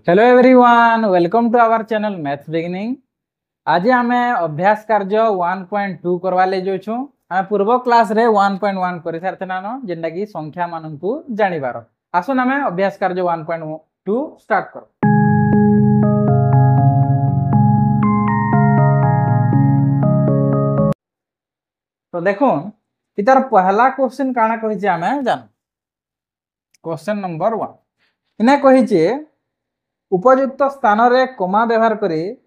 Hello everyone, welcome to our channel maths beginning. आज आमे अभ्यास कार्य 1.2 करवा ले जो छु। आमे पूर्व क्लास रे 1.1 करि सारथना न जेंडा की संख्या मानन को जानिबार। आसुन आमे अभ्यास कार्य 1.2 स्टार्ट कर। तो देखो इतार पहला क्वेश्चन काना कहि जे आमे जान। क्वेश्चन नंबर 1 इने कहि जे उपयुक्त स्थान रे कमा व्यवहार करी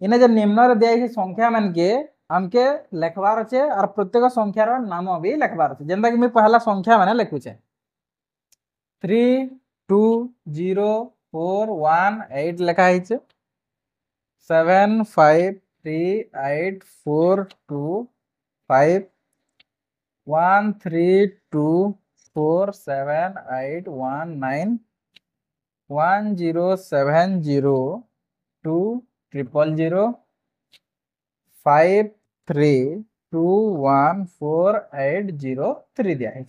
इने जे निम्न रे दिया संख्या मान के हमके लिखबार अच्छे और प्रत्येक संख्यार नाम भी लिखबार अच्छे। जेंदा कि मैं पहला संख्या माने लिखुचे 322048 लिखा है 73881427891003 दिया है।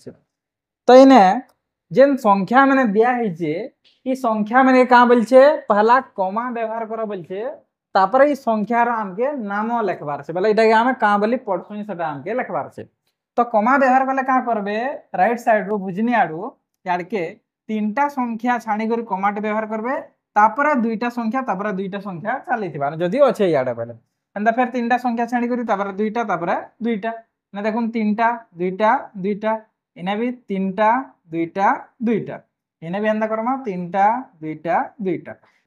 तो इने जेन संख्या मैंने दिया है ई संख्या मैंने कहाँ बोलछे पहला कमा व्यवहार करो बोलछे तापर ई संख्यार हमके नाम लिखबार छे बोले इटा के हम कहाँ बोली पढ़छुनी सेटा हमके लिखबार छे। तो कमा व्यवहार कले कहाँ करबे राइट साइड रो बुझनी आडू याड के तीनटा संख्या छाणी करी कमाटे व्यवहार करबे तापर दुईटा संख्या चलीथिबा जदी अच्छे याडे बोले एंदा फिर तीनटा संख्या छाणी करी तापर दुईटा ना देखुन तीनटा दुईटा इने भी तीनटा दुईटा इने भी एंदा करमा तीनटा दुईटा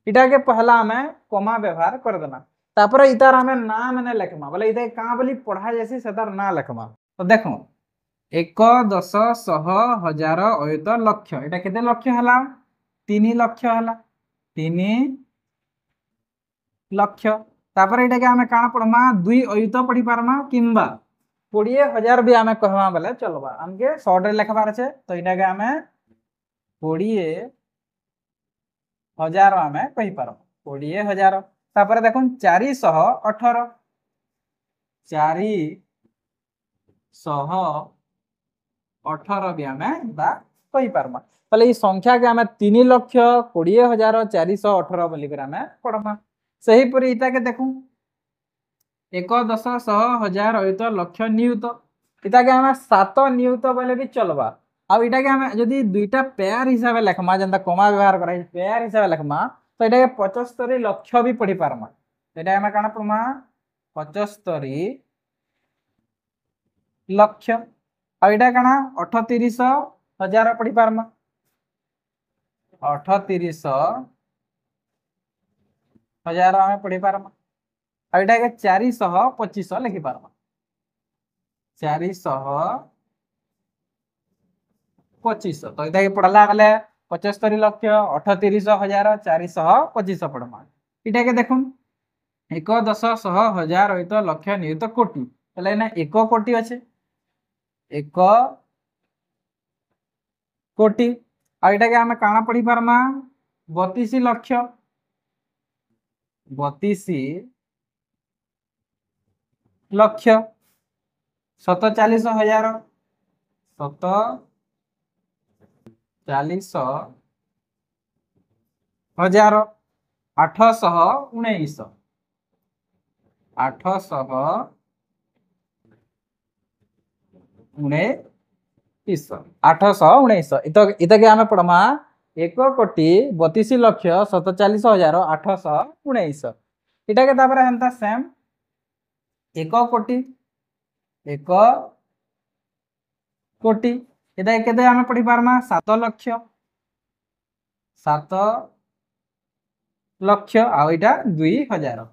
इटा के पहला हमें कमा व्यवहार कर देना तापर इतार हमें ना मैंने लिखमा बोले इता कहाँ बोली पढ़ा जैसी सेतार ना लिखमा। तो देखो 1 10 100 1000 अयुत लक्ष इटा केते लक्ष हला 3 लक्ष हला 3 लक्ष तापर इटा के हमें काना पढ़मा 2 अयुत पढ़ी पारमा किंबा 20,000 भी हमें कहवा बोले चलबा हमके शॉर्ट रे लिखबार छे। तो इटा के हमें 20,000 हमें कहि पारो 20,000 तापर देखुन 418 भी हमें बा कहि पारमा पहले ई संख्या के हमें 3 लक्ष 20,000 418 बोली कर हमें पढ़मा। सही परी इटा के देखुन 1 10 100 1000 अयुत लक्ष नियुत इटा के हमें 7 नियुत बोले भी चलबा। अब इटा के हमें यदि दुईटा पेयर हिसाब लिखमा जेंता कमा व्यवहार करा पेयर हिसाब लिखमा तो इटा के 75 लक्ष भी पढ़ी पारमा। इटा हमें काना पढ़मा 75 लक्ष अब इटा काना 38,000 पढ़ी पारमा 38,000 हमें पढ़ी पारमा। अब इटा के 425 लिखि पारमा 425 तो इटा के पढ़ला गले 75 लक्ष 38,000 425 पढ़मा। इटा के देखुन 1 10 100 1000 अयुत लक्ष नियुत कोटि पहले ना 1 कोटि अच्छे 1 कोटि आ इटा के हमें काना पढ़ी पारमा 32 लक्ष 32 लक्ष 47,000 47,000 819 इता के हमें पढ़मा 1 कोटि 32 लक्ष 47,000 819 इटा के तापर हेंता सेम 1 कोटि इटा केते हमें पढ़ी पारमा 7 लक्ष आ इटा 2,000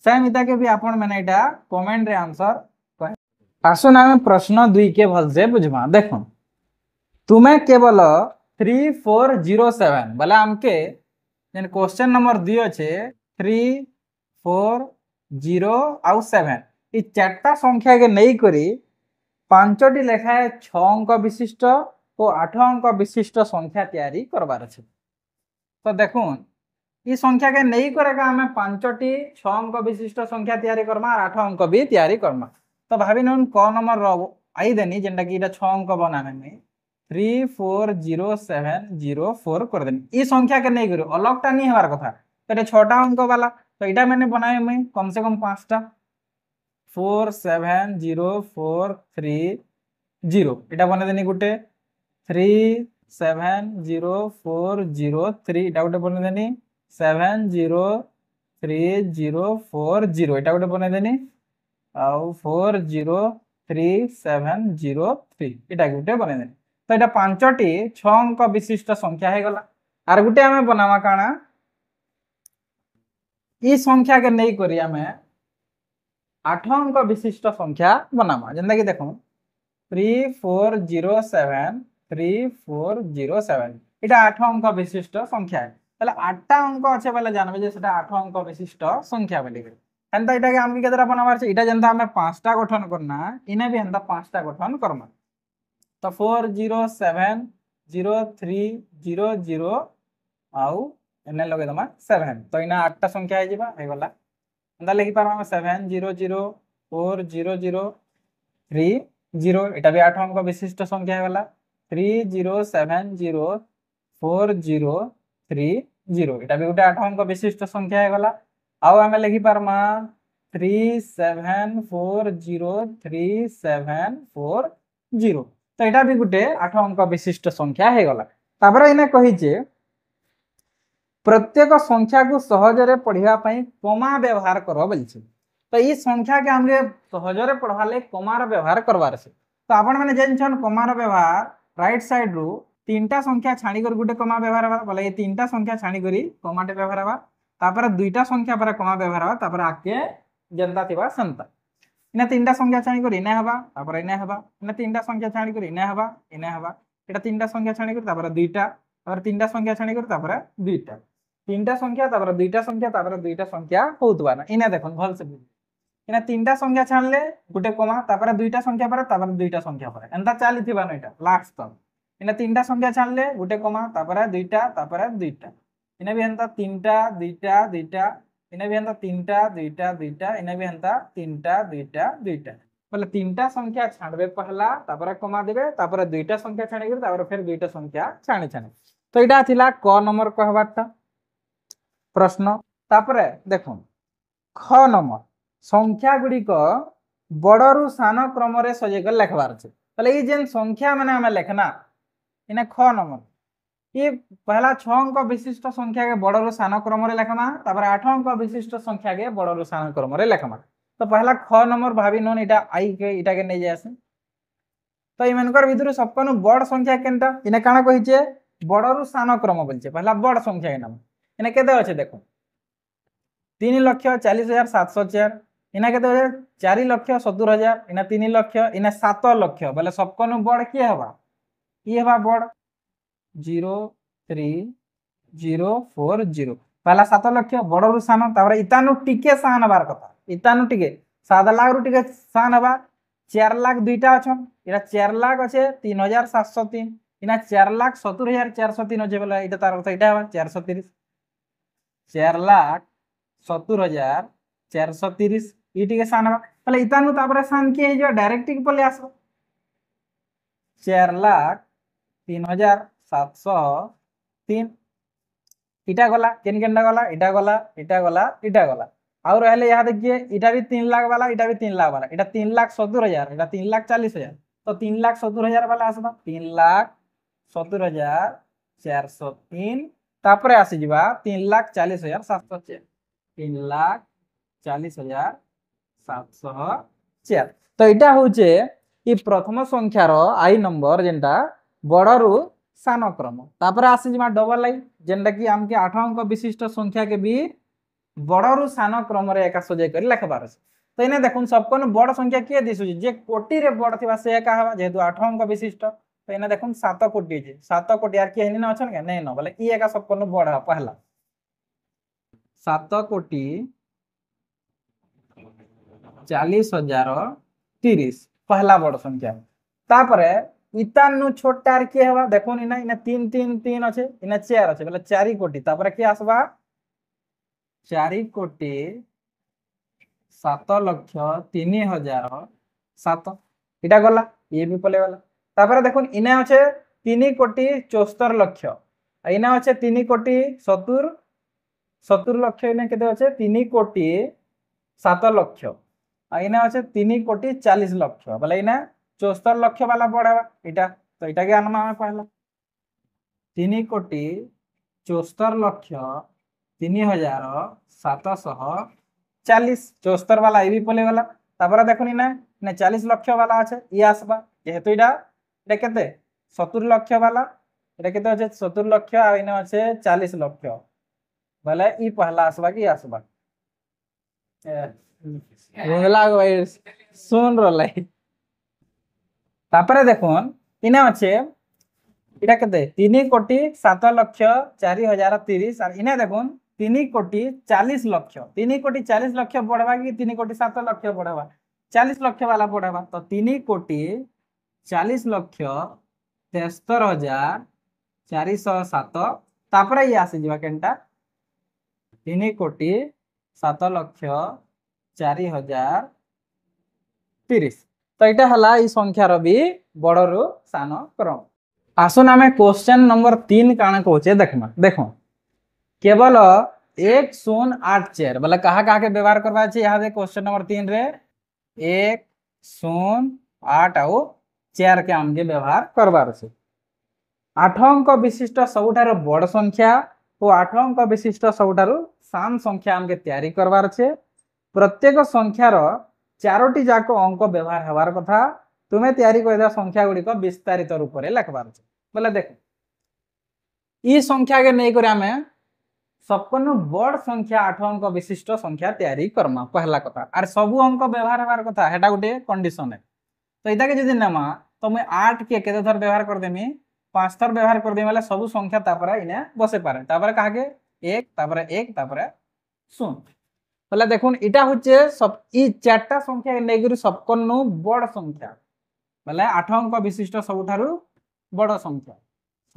सेम इता के भी आपण मैंने इटा कमेंट रे आंसर कहे। आसुन हमें प्रश्न 2 के भल से बुझमा देखो तुम्हें केवल 3407 बोले हमके जेन क्वेश्चन नंबर 2 अच्छे 3 4 0 आउ 7 ई चारटा संख्या के नहीं करी 5टी लेखाए 6 अंक विशिष्ट और 8 अंक विशिष्ट संख्या तैयारी करबार अछि। तो देखुन ई संख्या के नहीं करेगा हमें 5टी 6 अंक विशिष्ट संख्या तैयारी करमा 8 अंक भी तैयारी करमा। तो भाभी नन क नंबर आई देनी जेंटा कि 6 अंक बनाने में 34070 कर देनी ई संख्या के नहीं करो अलगटा नहीं हमार कथा तो ये 6टा अंक वाला तो इटा मैंने बनाए मैं कम से कम 5टा 470430 এটা বনে দেনি গোটে 370403 এটা গোটে বনে দেনি 703040 এটা গোটে বনে দেনি ଆଉ 403703 এটা গোটে বনে দেনি তো এটা পাঁচটি 6 অঙ্ক বিশিষ্ট সংখ্যা হয়ে গলা আর গোটে আমি বনামা কানা এই সংখ্যা কে নেই করি আমি 8 অঙ্ক বিশিষ্ট সংখ্যা বনামা যেটা কি দেখুন 3407 এটা 8 অঙ্ক বিশিষ্ট সংখ্যা তাহলে 8টা অঙ্ক আছে বলে জানবে যে সেটা 8 অঙ্ক বিশিষ্ট সংখ্যা বলি হেনতা এটাকে আমি কেতটা বনাবার আছে এটা যেনতা আমি 5টা গঠন করনা ইনে भी হেনতা 5টা গঠন করমা তো 40703000 আউ এনে লগে দমা 7 তো ইনা 8টা সংখ্যা হই যাবা হই গলা হেনতা লিখি পারবা 70040030 এটা भी 8 অঙ্ক বিশিষ্ট সংখ্যা হয়ে গলা 30704030 এটা भी গোটে 8 অঙ্ক বিশিষ্ট সংখ্যা হয়ে গলা আউ আমি লিখি পারমা 37403740 তো এটা भी গোটে 8 অঙ্ক বিশিষ্ট সংখ্যা হয়ে গলা তারপরে এনে কহিছে প্রত্যেক সংখ্যাকে সহজরে পড়িবা পাই কমা ব্যবহার কর বলছে তো এই সংখ্যাকে আমাকে সহজরে পড়ালে কমার ব্যবহার করবার আছে তো আপন মানে জানছন কমার ব্যবহার রাইট সাইড রু তিনটা সংখ্যা ছাড়ি করে গোটে কমা ব্যবহার হবা বলে এই তিনটা সংখ্যা ছাড়ি করে কমাটে ব্যবহার হবা তারপরে দুইটা সংখ্যা পরে কমা ব্যবহার হবা তারপরে আগে যেনতা থিবা সেনতা ইনা তিনটা সংখ্যা ছাড়ি করে ইনে হবা তারপরে ইনে হবা ইনা তিনটা সংখ্যা ছাড়ি করে ইনে হবা এটা তিনটা সংখ্যা ছাড়ি করে তারপরে দুইটা তারপরে তিনটা সংখ্যা ছাড়ি করে তারপরে দুইটা তিনটা সংখ্যা তারপরে দুইটা সংখ্যা তারপরে দুইটা সংখ্যা হউতবা না ইনা দেখুন ভালসে ইনা তিনটা সংখ্যা ছাড়লে গোটে কমা তারপরে দুইটা সংখ্যা পরে তারপরে দুইটা সংখ্যা পরে এনতা চালিথিবা না এটা লাস্ট তক ইনা তিনটা সংখ্যা ছাড়লে গোটে কমা তারপরে দুইটা তারপরে দুইটা ইনা भी এনতা তিনটা দুইটা দুইটা ইনা भी এনতা তিনটা দুইটা দুইটা ইনা भी এনতা তিনটা দুইটা দুইটা বলে তিনটা সংখ্যা ছাড়বে পহলা তারপরে কমা দেবে তারপরে দুইটা সংখ্যা ছাড়ি করে তারপরে ফের দুইটা সংখ্যা ছাড়ি ছাড়ি তো এটা থিলা ক নম্বর কহবারটা প্রশ্ন তারপরে দেখুন খ নম্বর সংখ্যা গুড়িক বড়রু সান ক্রমরে সজাই করে লেখবার আছে তাহলে এই যে সংখ্যা মানে আমি লেখনা ইনে খ নম্বর ये पहला 6 अंक विशिष्ट संख्या के बड़रू सान क्रम रे लेखमा तापर 8 अंक विशिष्ट संख्या के बड़रू सान क्रम रे लेखमा तो पहला ख नंबर भाबी नन इटा आई के इटा के नै जायसे तो ई मनकर भितर सबकनु बड़ संख्या केनटा इने काना कहिचे बड़रू सान क्रम बोलचे पहला बड़ संख्या के नाम इने केते अछि देखो 3,40,704 इना केते 4,70,000 इना 3,00,000 इना 7,00,000 बोले सबकनु बड़ के हबा ई हबा बड़ 03040 पहला 7,00,000 बड़रू सान तापर इतानु टिके सान बार कथा इतानु टिके 7 लाख रु टिके सान हबा 4 लाख दुईटा अछन इरा 4 लाख अछे 3,703 इना 4,70,403 अछे बोला इटा तार अर्थ इटा हबा 430 4,70,430 ई टिके सान हबा पहले इतानु तापर सान के जो डायरेक्ट टिके पले आसो 4,03,703 इटा गला केन केनटा गला इटा गला इटा गला इटा गला और रहले यहां देखिए इटा भी 3 लाख वाला इटा भी 3 लाख वाला इटा 3,70,000 इटा 3,40,000 तो 3,70,000 वाला आसबा 3,70,403 तापरे आसी जिबा 3,40,704 3,40,704 तो इटा होचे ई प्रथम संख्यार आई नंबर जेंटा बड़रू सान क्रम तापर आसी जिमा डबल आई जेंटा कि हमके 8 अंक विशिष्ट संख्या के भी बड़रू सान क्रम रे एका सजाई कर लिखबार আছে तो इने देखुन सबकन बड़ संख्या के दिसु जे कोटी रे बड़ थिबा से एका हबा जेहेतु 8 अंक विशिष्ट तो इने देखुन 7 कोटी जे 7 कोटी यार के हिनी न अछन के नै न बोले ई एका सबकन बड़ ह पहला 7,40,030 पहला बड़ संख्या तापरे इतानु छोटार के हवा देखो इना इना 3 3 3 अच्छे इना 4 अच्छे बोले 4 कोटी तापर के आसबा 4,07,03,007 इटा गला ये भी पले वाला तापर देखो इना अच्छे 3,74,00,000 इना अच्छे 3,70,70,00,000 इना केते अच्छे 3,07,00,000 इना अच्छे 3,40,00,000 बोले इना 74,00,000 वाला पढ़ावा इटा तो इटा के आनमा हमें पहला 3,74,00,000 3,740 74 वाला ये भी पले वाला तापर देखुनी ना 40,00,000 वाला अच्छे ये आसबा जेहेतु इटा इटा केते 70,00,000 वाला इटा केते अच्छे 70,00,000 आ इना अच्छे 40,00,000 बोले ई पहला आसबा की आसबा बुझला भाई सुन रहलै तापर देखुन इना अच्छे इटा केते 3,07,04,030 और इना देखुन 3,40,00,000 3,40,00,000 पढ़वा कि 3,07,00,000 पढ़वा 40,00,000 वाला पढ़वा तो 3,40,00,000 73,407 तापर ये आसी जीवा केनटा 3,07,04,030 तो इटा हला ई संख्यार भी बड़रू सान क्रम आसुन आमे क्वेश्चन नंबर 3 काना कहूचे देखमा देखो केवल 1084 बोले कहा कहा के व्यवहार करबा छै यहाँ दे क्वेश्चन नंबर 3 रे 108 आउ 4 के हमके व्यवहार करबार छै 8 अंक विशिष्ट सबुठारो बड़ संख्या और 8 अंक विशिष्ट सबुठारो सान संख्या हमके तैयारी करबार छै प्रत्येक संख्यार 4टी जाको अंक व्यवहार हेबार कथा तुमे तैयारी करदा संख्या गुडी को विस्तारित रूप रे लिखबार छै बोले देखो ई संख्या के नै करे हमें सबकनु बड़ संख्या 8 अंक विशिष्ट संख्या तैयारी करमा पहला कथा और सब अंक व्यवहार हेबार कथा हेटा गुटे कंडीशन है तो इटा के जदी नेमा तो मैं 8 के केते थर व्यवहार कर देमी 5 थर व्यवहार कर देमी मतलब सब संख्या तापर इने बसे पारे तापर कहा के 1 तापर 1 तापर 0 बोले देखुन इटा होचे सब ई चारटा संख्या के नेगुरी सबकनु बड़ संख्या बोले 8 अंक विशिष्ट सबुठारु बड़ संख्या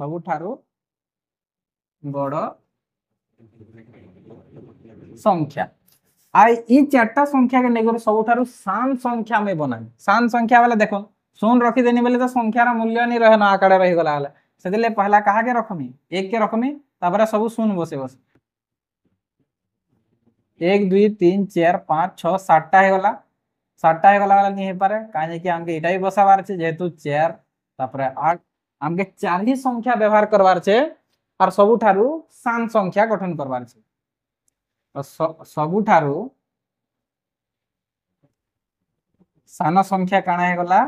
सबुठारु बड़ संख्या आई ई चारटा संख्या के नेगुरी सबुठारु सान संख्या में बनाई सान संख्या वाला देखो शून्य रखी देनी बोले तो संख्यार मूल्य नहीं रहे ना आकारे रही गला वाला सेदिले पहला कहा के रखमी 1 के रखमी तापर सब शून्य बसे बसे 1 2 3 4 5 6 7टा हे गला 7टा हे गला वाला नहीं हे पारे काहे कि हमके एटा ही बसाबार छे जेहेतु 4 तापर 8 हमके चार ही संख्या व्यवहार करबार छे और सबुठारु सान संख्या गठन करबार छे सबुठारु सान संख्या काना हे गला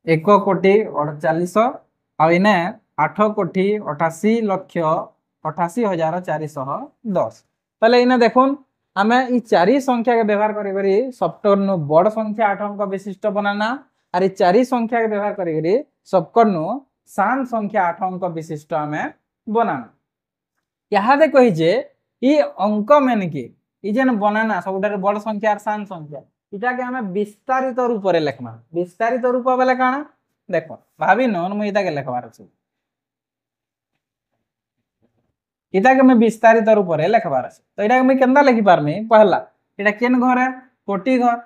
1,48,40,000 आ इने 8,88,88,410 पहले इने देखुन हमें ई चारि संख्या के व्यवहार करी करी सबटनु बड़ संख्या 8 अंक विशिष्ट बनाना और ई चारि संख्या के व्यवहार करी करी सबकनु सान संख्या 8 अंक विशिष्ट हमें बनाना यहाँ दे कही जे ई अंक में कि ई जेन बनाना सबुठारु बड़ संख्या और सान संख्या इटा के हमें विस्तारित रूप रे लिखमा विस्तारित रूप वाला काना देखो भाभी नन मु इटा के लिखबार छै इटा के मैं विस्तारित रूप रे लिखबार छै तो इटा के मैं केनदा लिखि पारमी पहला इटा केन घर है कोटि घर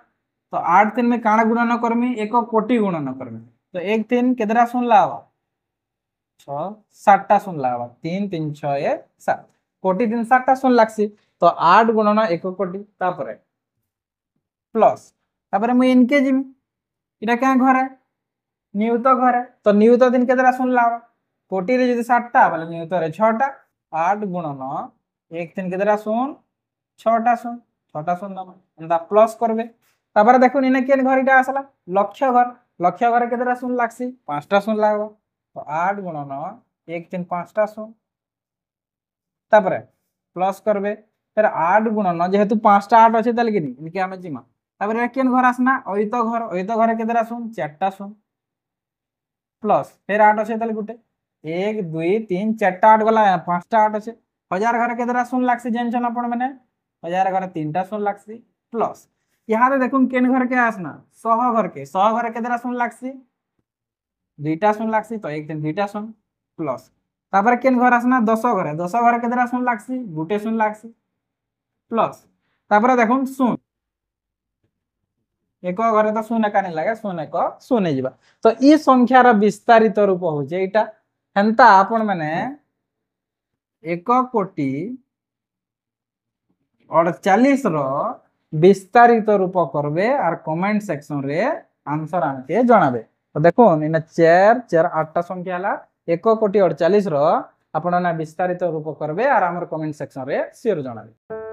तो 8 3 में काना गुणन करमी 1 कोटि गुणन करमी तो 1 3 केतरा सुनला आवा 6 7टा सुनला आवा 3 3 6 1 7 कोटि 3 7टा सुन लागसी तो 8 गुणन 1 कोटि तापर प्लस तापर मैं इनके जिमी इटा क्या घर है नियुत घर है तो नियुत दिन केतरा सुनला आवा कोटि रे जदी 7टा बोले नियुत रे 6टा 8 गुणन 1 3 केतरा सुन 6टा सुन 6टा सुन दमा एंदा प्लस करबे तापर देखुन इने केन घर इटा आसला लक्ष्य घर केतरा सुन लागसी 5टा सुन लागबा तो 8 गुणन 1 3 5टा सुन तापर प्लस करबे फिर 8 गुणन जेहेतु 5टा 8 अछि तल किनी इनके हमें जिमा तापर केन घर आसना अयित घर केतरा सुन 4टा सुन प्लस फिर 8 अछि तल गुटे 1 2 3 4टा 8 गला 5टा 8 अछि 1000 घर केतरा सुन लागसी जेनछन आपण माने 1000 घर 3टा सुन लागसी प्लस यहाँ रे देखुन केन घर के आसना 100 घर केतरा सुन लागसी 2टा सुन लागसी तो 1 3 2टा सुन प्लस तापर केन घर आसना 10 घर केतरा सुन लागसी गुटे सुन लागसी प्लस तापर देखुन सुन एक घरे तो शून्य का नहीं लगे शून्य एक शून्य जीवा तो ई संख्यार विस्तारित रूप होचे एटा हेंता आपण माने 1,48 रो विस्तारित रूप करबे और कमेंट सेक्शन रे आंसर आनके जणाबे तो देखो इना 4 4 8 टा संख्या हला 1,48 रो आपण ना विस्तारित रूप करबे और हमर कमेंट सेक्शन रे शेयर जणाबे।